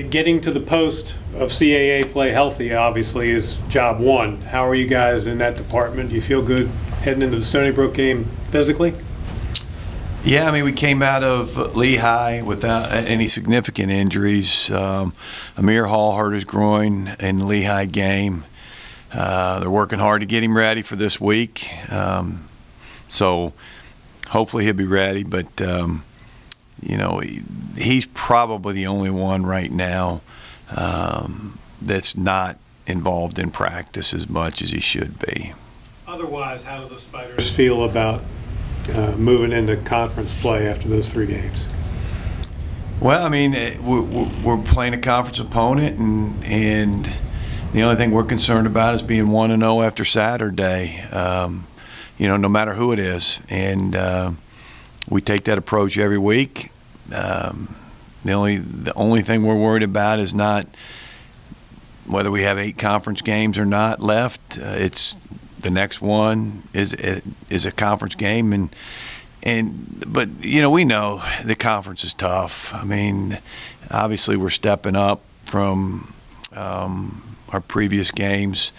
getting to the post of CAA play healthy obviously is job one. How are you guys in that department? Do you feel good heading into the Stony Brook game physically? Yeah, I mean, we came out of Lehigh without any significant injuries. Amir Hall hurt his groin in the Lehigh game. They're working hard to get him ready for this week. So hopefully he'll be ready. But, he's probably the only one right now that's not involved in practice as much as he should be. Otherwise, how do the Spiders feel about moving into conference play after those 3 games? Well, I mean, we're playing a conference opponent, and the only thing we're concerned about is being 1-0 after Saturday, no matter who it is. And we take that approach every week. The only thing we're worried about is not whether we have 8 conference games or not left. It's the next one is a conference game, but we know the conference is tough. I mean, obviously we're stepping up from our previous games.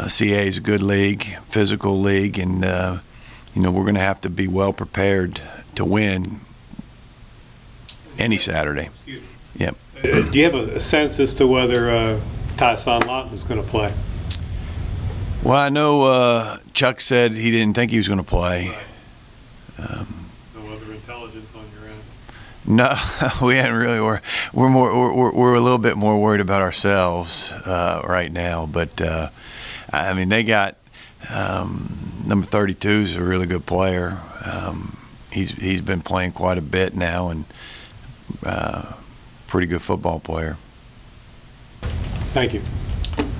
CA is a good league, physical league, and we're going to have to be well prepared to win any Saturday. Yep. Do you have a sense as to whether Tyson Lawton is going to play? Well, I know Chuck said he didn't think he was going to play. Right. No other intelligence on your end? No, we hadn't really. We're a little bit more worried about ourselves right now. But I mean, they got number 32 is a really good player. He's been playing quite a bit now, and pretty good football player. Thank you.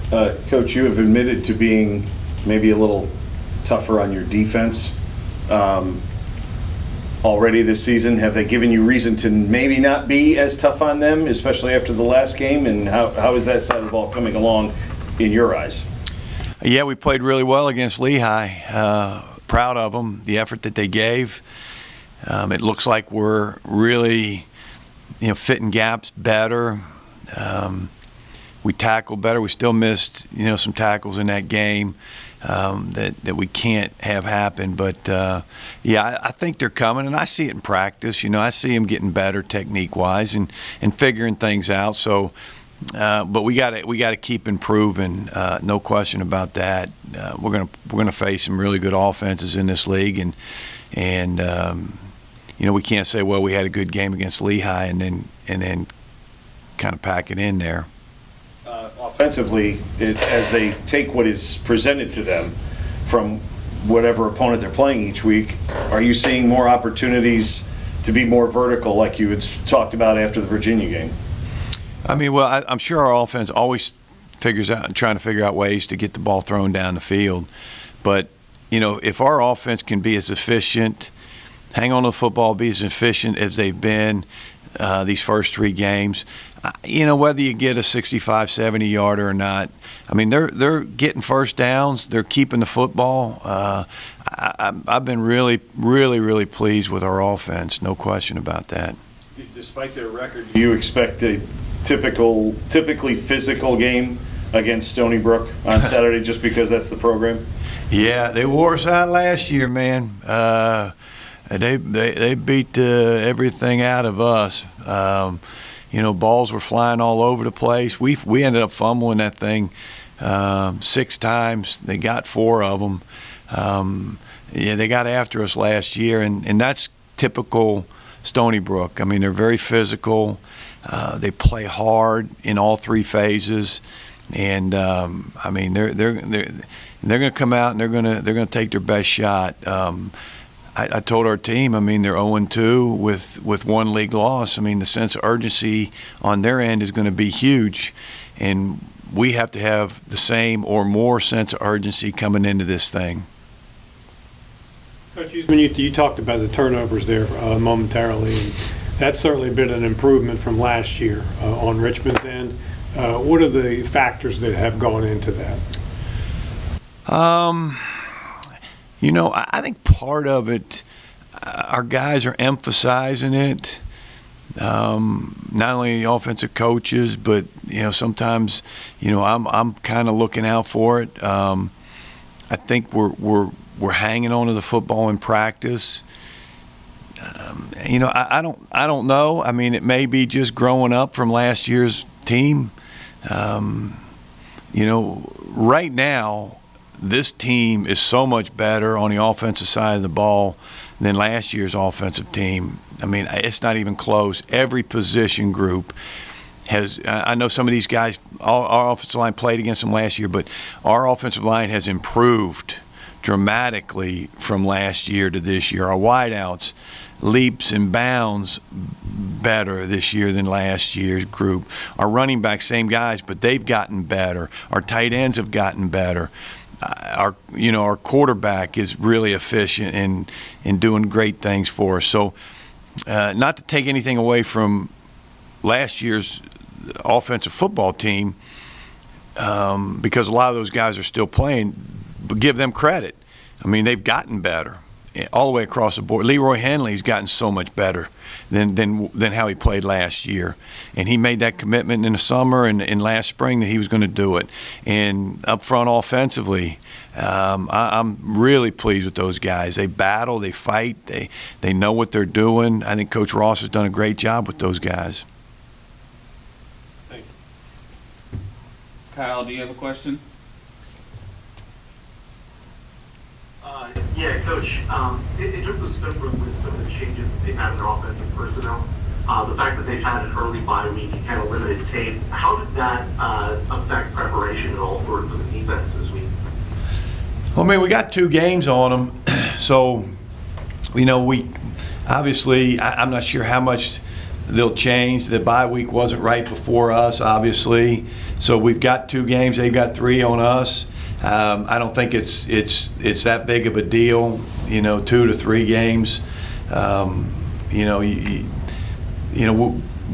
Coach, you have admitted to being maybe a little tougher on your defense already this season. Have they given you reason to maybe not be as tough on them, especially after the last game? And how is that side of the ball coming along in your eyes? Yeah, we played really well against Lehigh. Proud of them, the effort that they gave. It looks like we're really, fitting gaps better. We tackled better. We still missed, some tackles in that game that we can't have happen. But, I think they're coming, and I see it in practice. I see them getting better technique-wise and figuring things out. So, but we got to keep improving. No question about that. We're gonna face some really good offenses in this league, and we can't say, well, we had a good game against Lehigh and then kind of pack it in there. Offensively, as they take what is presented to them from whatever opponent they're playing each week, are you seeing more opportunities to be more vertical like you had talked about after the Virginia game? I mean, well, I'm sure our offense always trying to figure out ways to get the ball thrown down the field. But, if our offense can be as efficient, hang on to the football, be as efficient as they've been these first 3 games, whether you get a 65, 70-yarder or not, I mean, they're getting first downs. They're keeping the football. I've been really, really, really pleased with our offense. No question about that. Despite their record, do you expect a typically physical game against Stony Brook on Saturday just because that's the program? Yeah, they wore us out last year, man. They beat everything out of us. Balls were flying all over the place. We ended up fumbling that thing 6 times. They got 4 of them. They got after us last year, and that's typical Stony Brook. I mean, they're very physical. They play hard in all 3 phases, and I mean, they're going to come out and they're going to take their best shot. I told our team, I mean, they're 0-2 with 1 league loss. I mean, the sense of urgency on their end is going to be huge, and we have to have the same or more sense of urgency coming into this thing. Coach Huseman, you talked about the turnovers there momentarily, and that's certainly been an improvement from last year on Richmond's end. What are the factors that have gone into that? I think part of it, our guys are emphasizing it. Not only the offensive coaches, but sometimes I'm kind of looking out for it. I think we're hanging on to the football in practice. I don't know. I mean, it may be just growing up from last year's team. Right now, this team is so much better on the offensive side of the ball than last year's offensive team. I mean, it's not even close. Every position group has, I know some of these guys, our offensive line played against them last year, but our offensive line has improved dramatically from last year to this year. Our wideouts, leaps and bounds better this year than last year's group. Our running backs, same guys, but they've gotten better. Our tight ends have gotten better. Our quarterback is really efficient and doing great things for us. So, not to take anything away from last year's offensive football team, because a lot of those guys are still playing, but give them credit. I mean, they've gotten better all the way across the board. Leroy Henley's gotten so much better than how he played last year, and he made that commitment in the summer and last spring that he was going to do it. And up front offensively, I'm really pleased with those guys. They battle, they fight, they know what they're doing. I think Coach Ross has done a great job with those guys. Thank you. Kyle, do you have a question? Yeah, Coach, in terms of Stone with some of the changes that they've had in their offensive personnel, the fact that they've had an early bye week and kind of limited tape, how did that affect preparation at all for the defense this week? Well, I mean, we got 2 games on them, so, we obviously, I'm not sure how much they'll change. The bye week wasn't right before us, obviously, so we've got 2 games. They've got 3 on us. I don't think it's that big of a deal, 2 to 3 games.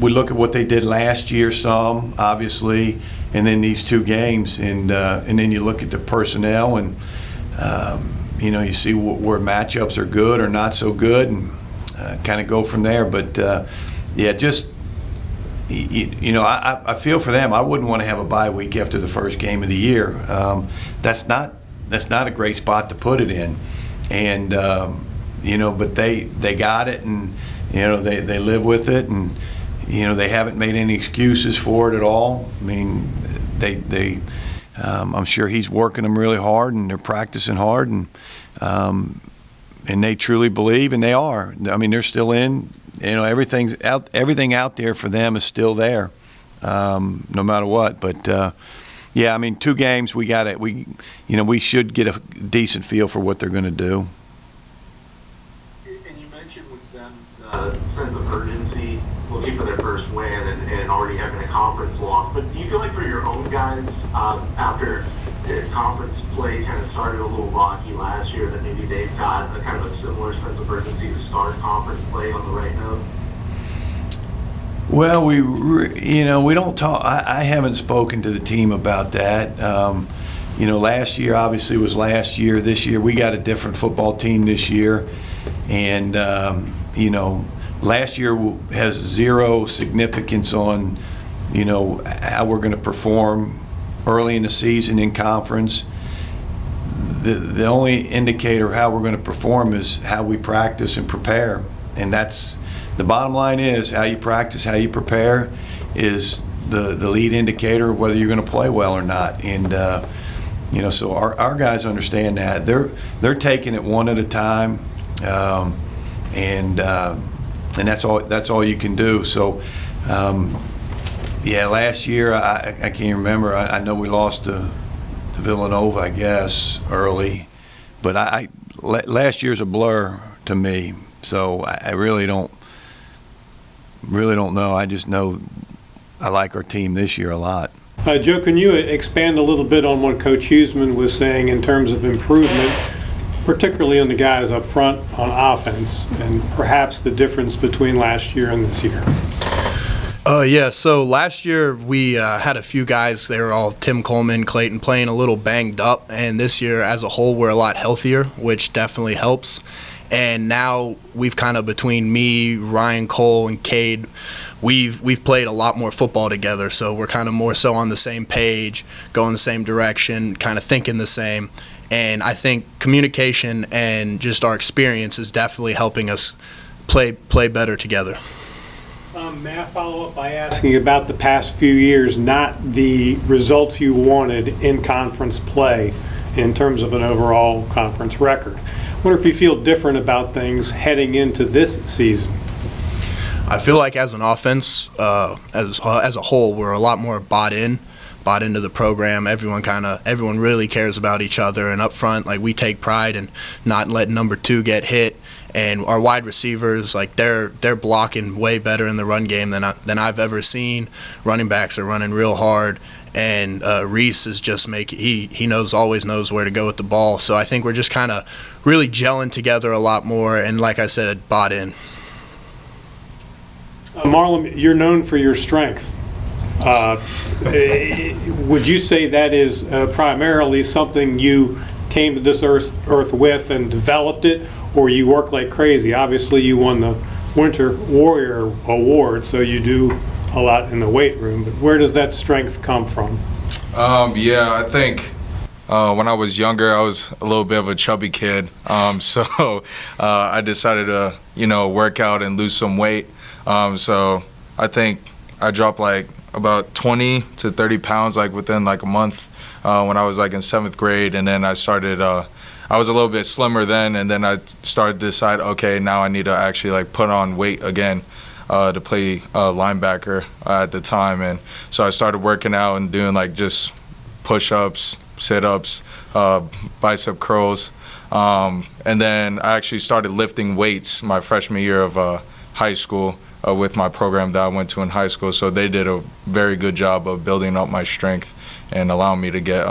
We look at what they did last year some, obviously, and then these 2 games, and then you look at the personnel, and you see where matchups are good or not so good, and kind of go from there. But just. I feel for them. I wouldn't want to have a bye week after the first game of the year. That's not a great spot to put it in, and but they got it, and they live with it, and they haven't made any excuses for it at all. I mean, I'm sure he's working them really hard, and they're practicing hard, and they truly believe, and they are. I mean, they're still in. Everything out there for them is still there, no matter what. But I mean, 2 games, we got it. We should get a decent feel for what they're going to do. And you mentioned with them the sense of urgency, looking for their first win and already having a conference loss. But do you feel like for your own guys, after conference play kind of started a little rocky last year, that maybe they've got a kind of a similar sense of urgency to start conference play on the right note? Well, we don't talk. I haven't spoken to the team about that. Last year obviously was last year. This year we got a different football team this year, and last year has 0 significance on how we're going to perform early in the season in conference. The only indicator of how we're going to perform is how we practice and prepare, and that's the bottom line. Is how you practice, how you prepare is the lead indicator of whether you're going to play well or not. And so our guys understand that. They're taking it one at a time, and that's all you can do. So last year I can't remember. I know we lost to Villanova, I guess, early, but last year's a blur to me. So I really don't know. I just know I like our team this year a lot. Joe, can you expand a little bit on what Coach Huseman was saying in terms of improvement, particularly on the guys up front on offense, and perhaps the difference between last year and this year? So last year we had a few guys. They were all Tim Coleman, Clayton, playing a little banged up, and this year as a whole we're a lot healthier, which definitely helps. And now we've kind of, between me, Ryan Cole, and Cade, we've played a lot more football together. So we're kind of more so on the same page, going the same direction, kind of thinking the same. And I think communication and just our experience is definitely helping us play better together. May I follow up by asking about the past few years, not the results you wanted in conference play in terms of an overall conference record? I wonder if you feel different about things heading into this season. I feel like as an offense, as a whole, we're a lot more bought into the program. Everyone really cares about each other, and up front, like, we take pride in not letting number 2 get hit. And our wide receivers, like, they're blocking way better in the run game than I've ever seen. Running backs are running real hard, and Reese is just he always knows where to go with the ball. So I think we're just kind of really gelling together a lot more, and like I said, bought in. Marlon, you're known for your strength. Would you say that is primarily something you came to this earth with and developed it, or you work like crazy? Obviously, you won the Winter Warrior Award, so you do a lot in the weight room. But where does that strength come from? Yeah, I think when I was younger, I was a little bit of a chubby kid. So I decided to, work out and lose some weight. So I think I dropped like about 20 to 30 pounds like within like a month when I was like in 7th grade, and then I started. I was a little bit slimmer then, and then I started to decide, okay, now I need to actually like put on weight again to play linebacker at the time. And so I started working out and doing like just push-ups, sit-ups, bicep curls. And then I actually started lifting weights my freshman year of high school with my program that I went to in high school. So they did a very good job of building up my strength and allowing me to get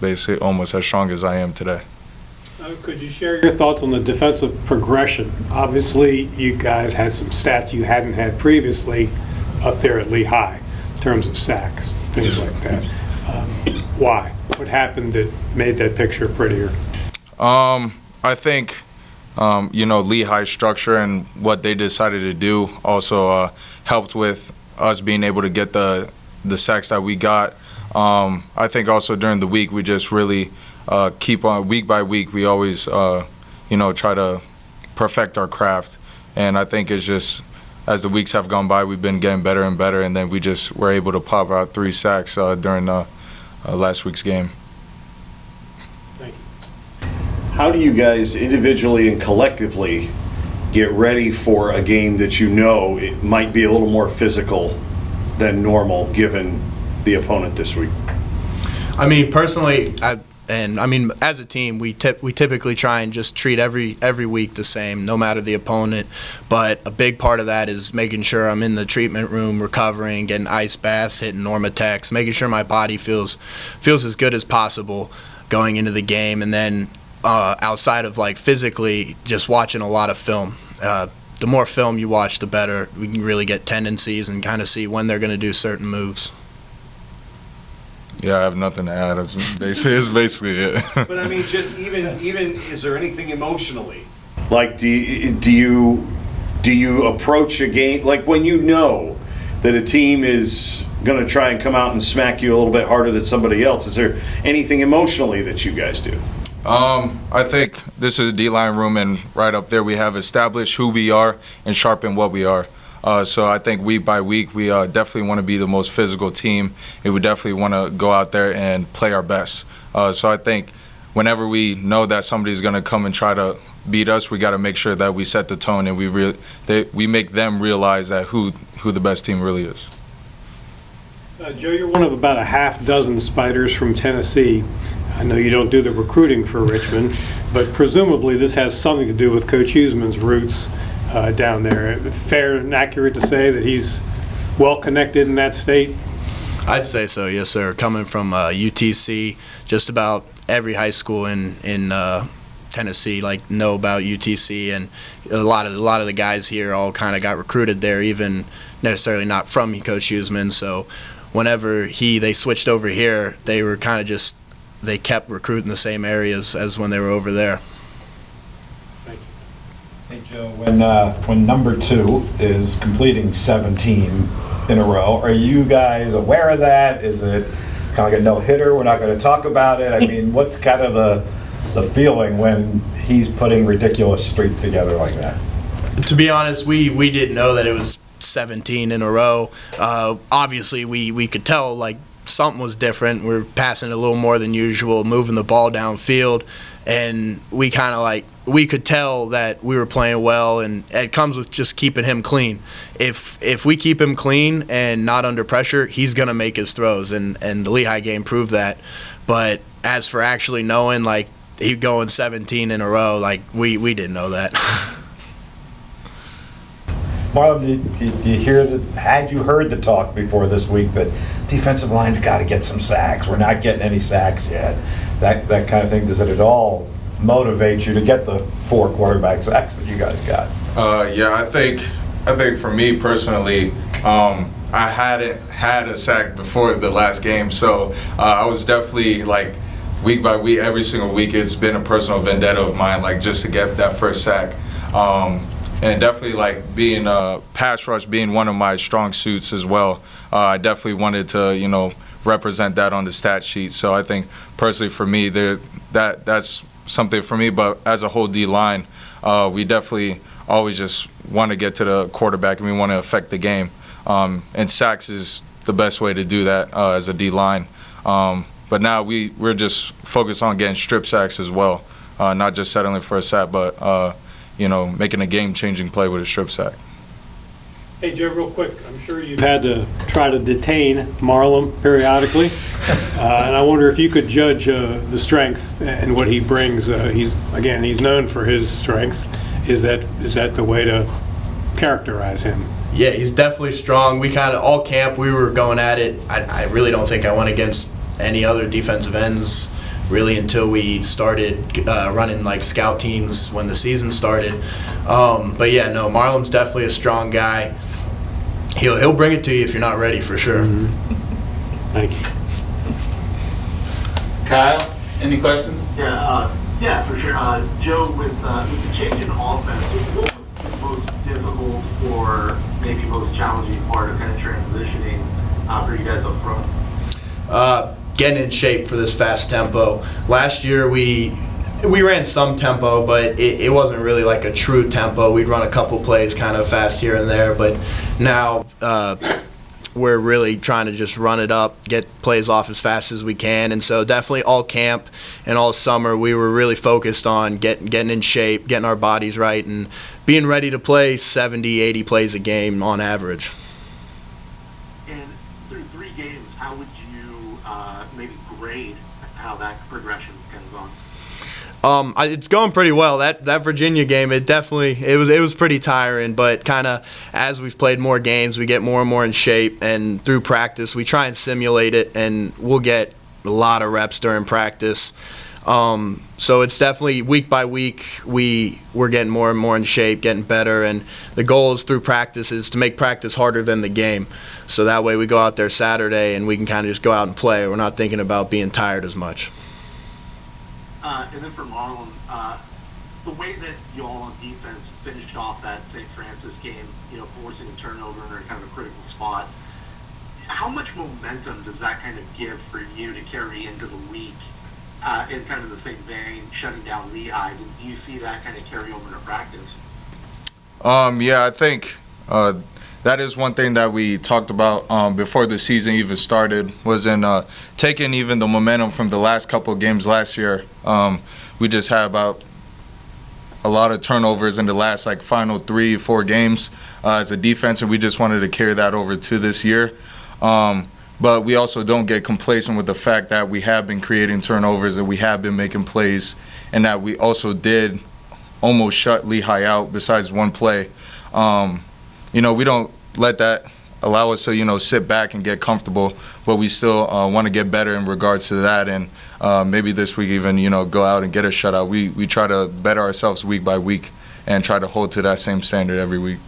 basically almost as strong as I am today. Could you share your thoughts on the defensive progression? Obviously, you guys had some stats you hadn't had previously up there at Lehigh in terms of sacks, things like that. Why? What happened that made that picture prettier? I think, Lehigh's structure and what they decided to do also helped with us being able to get the sacks that we got. I think also during the week we just really keep on week by week. We always, try to perfect our craft. And I think it's just as the weeks have gone by, we've been getting better and better. And then we just were able to pop out 3 sacks during last week's game. Thank you. How do you guys individually and collectively get ready for a game that it might be a little more physical than normal given the opponent this week? I mean, personally, as a team, we typically try and just treat every week the same, no matter the opponent. But a big part of that is making sure I'm in the treatment room, recovering, getting ice baths, hitting Normatex, making sure my body feels as good as possible going into the game. And then outside of like physically, just watching a lot of film. The more film you watch, the better. We can really get tendencies and kind of see when they're going to do certain moves. Yeah, I have nothing to add. It's basically it. But I mean, just even is there anything emotionally? Like, do you approach a game like when you know that a team is going to try and come out and smack you a little bit harder than somebody else? Is there anything emotionally that you guys do? I think this is a D-line room, and right up there we have established who we are and sharpen what we are. So I think week by week we definitely want to be the most physical team, and we definitely want to go out there and play our best. So I think whenever we know that somebody's going to come and try to beat us, we got to make sure that we set the tone and we make them realize that who the best team really is. Joe, you're one of about a half dozen Spiders from Tennessee. I know you don't do the recruiting for Richmond, but presumably this has something to do with Coach Huseman's roots down there. Fair and accurate to say that he's well connected in that state? I'd say so, yes, sir. Coming from UTC, just about every high school in Tennessee know about UTC, and a lot of the guys here all kind of got recruited there, even necessarily not from Coach Huseman. So whenever they switched over here, they were kind of just they kept recruiting the same areas as when they were over there. Thank you. Joe, when number 2 is completing 17 in a row, are you guys aware of that? Is it kind of like a no-hitter? We're not going to talk about it. I mean, what's kind of the feeling when he's putting ridiculous streaks together like that? To be honest, we didn't know that it was 17 in a row. Obviously, we could tell like something was different. We're passing a little more than usual, moving the ball downfield, and we kind of like we could tell that we were playing well, and it comes with just keeping him clean. If we keep him clean and not under pressure, he's gonna make his throws, and the Lehigh game proved that. But as for actually knowing like he going 17 in a row, like we didn't know that. Marlon, did you hear had you heard the talk before this week that defensive line's got to get some sacks? We're not getting any sacks yet. That kind of thing. Does it at all motivate you to get the 4 quarterback sacks that you guys got? Yeah, I think for me personally, I hadn't had a sack before the last game, so I was definitely like week by week, every single week, it's been a personal vendetta of mine, like just to get that first sack. And definitely like being pass rush being one of my strong suits as well. I definitely wanted to, represent that on the stat sheet. So I think personally for me, that's something for me. But as a whole D line, we definitely always just want to get to the quarterback and we want to affect the game. And sacks is the best way to do that as a D line. But now we're just focused on getting strip sacks as well, not just settling for a sack, but making a game-changing play with a strip sack. Hey, Joe, real quick, I'm sure you've had to try to detain Marlon periodically, and I wonder if you could judge the strength and what he brings. He's known for his strength. Is that the way to characterize him? Yeah, he's definitely strong. We kind of, all camp, we were going at it. I really don't think I went against any other defensive ends really until we started running like scout teams when the season started. But yeah, no, Marlon's definitely a strong guy. He'll bring it to you if you're not ready, for sure. Mm-hmm. Thank you. Kyle, any questions? Yeah, for sure. Joe, with the change in offense, what was the most difficult or maybe most challenging part of kind of transitioning for you guys up front? Getting in shape for this fast tempo. Last year we ran some tempo, but it wasn't really like a true tempo. We'd run a couple plays kind of fast here and there, but now we're really trying to just run it up, get plays off as fast as we can. And so definitely all camp and all summer we were really focused on getting in shape, getting our bodies right, and being ready to play 70, 80 plays a game on average. And through 3 games, how would you maybe grade how that progression is kind of going? It's going pretty well. That Virginia game, it was pretty tiring, but kind of as we've played more games, we get more and more in shape, and through practice, we try and simulate it, and we'll get a lot of reps during practice. So it's definitely week by week, we're getting more and more in shape, getting better, and the goal is through practice is to make practice harder than the game. So that way we go out there Saturday and we can kind of just go out and play. We're not thinking about being tired as much. And then for Marlon, the way that y'all on defense finished off that St. Francis game, forcing a turnover in kind of a critical spot, how much momentum does that kind of give for you to carry into the week? In kind of the same vein, shutting down Lehigh, do you see that kind of carry over to practice? Yeah, I think that is one thing that we talked about before the season even started, was in taking even the momentum from the last couple of games last year. We just had about a lot of turnovers in the last final 3-4 games as a defense, and we just wanted to carry that over to this year. But we also don't get complacent with the fact that we have been creating turnovers, that we have been making plays, and that we also did almost shut Lehigh out besides one play. We don't let that allow us to, sit back and get comfortable, but we still want to get better in regards to that, and maybe this week even, go out and get a shutout. We try to better ourselves week by week and try to hold to that same standard every week.